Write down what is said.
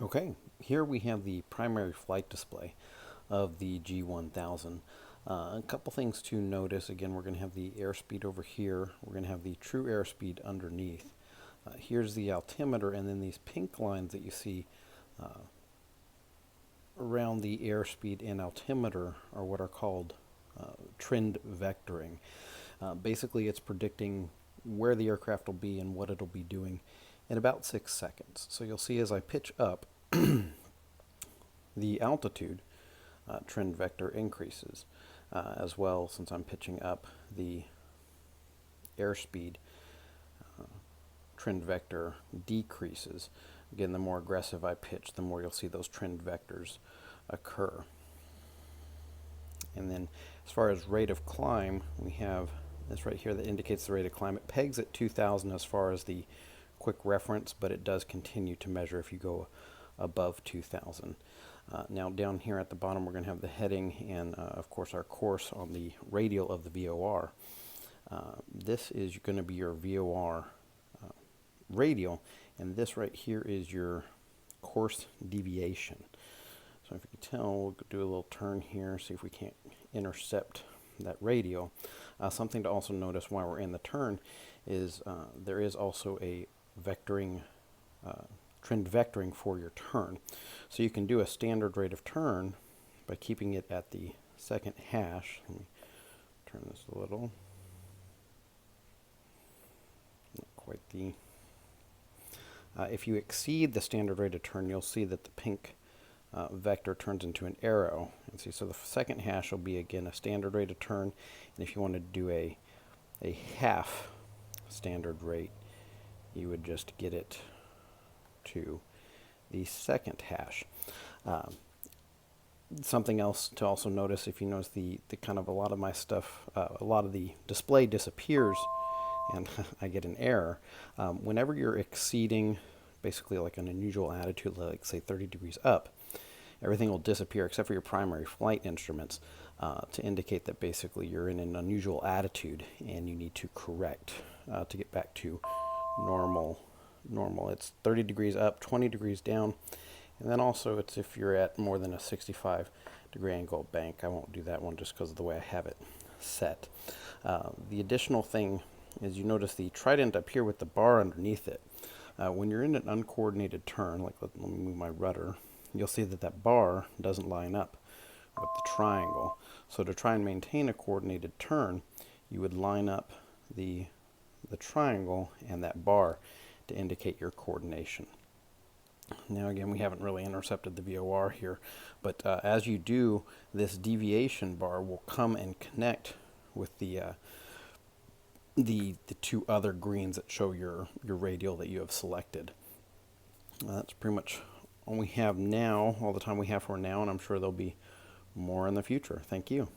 Okay, here we have the primary flight display of the G1000. A couple things to notice. Again, we're going to have the airspeed over here. We're going to have the true airspeed underneath. Here's the altimeter, and then these pink lines that you see around the airspeed and altimeter are what are called trend vectoring. Basically, it's predicting where the aircraft will be and what it'll be doing in about 6 seconds. So you'll see as I pitch up, the altitude trend vector increases. As well, since I'm pitching up, the airspeed trend vector decreases. Again, the more aggressive I pitch, the more you'll see those trend vectors occur. And then as far as rate of climb, we have this right here that indicates the rate of climb. It pegs at 2,000 as far as the quick reference, but it does continue to measure if you go above 2,000. Now down here at the bottom we're going to have the heading and of course our course on the radial of the VOR. This is going to be your VOR radial, and this right here is your course deviation. So if you can tell, we'll do a little turn here, see if we can't intercept that radial. Something to also notice while we're in the turn is there is also a vectoring trend vectoring for your turn. So you can do a standard rate of turn by keeping it at the second hash. Let me turn this a little. Not quite the... if you exceed the standard rate of turn, you'll see that the pink vector turns into an arrow. And see, so the second hash will be again a standard rate of turn, and if you want to do a half standard rate, you would just get it to the second hash. Something else to also notice, if you notice the kind of a lot of my stuff, a lot of the display disappears and I get an error. Whenever you're exceeding basically like an unusual attitude, like say 30 degrees up, everything will disappear except for your primary flight instruments to indicate that basically you're in an unusual attitude and you need to correct to get back to normal. It's 30 degrees up, 20 degrees down, and then also it's if you're at more than a 65-degree angle bank. I won't do that one just because of the way I have it set. The additional thing is you notice the trident up here with the bar underneath it. When you're in an uncoordinated turn, like let me move my rudder, you'll see that that bar doesn't line up with the triangle. So to try and maintain a coordinated turn, you would line up the triangle and that bar to indicate your coordination. Now again, we haven't really intercepted the VOR here, but as you do, this deviation bar will come and connect with the two other greens that show your radial that you have selected. That's pretty much all we have now, all the time we have for now, and I'm sure there'll be more in the future. Thank you.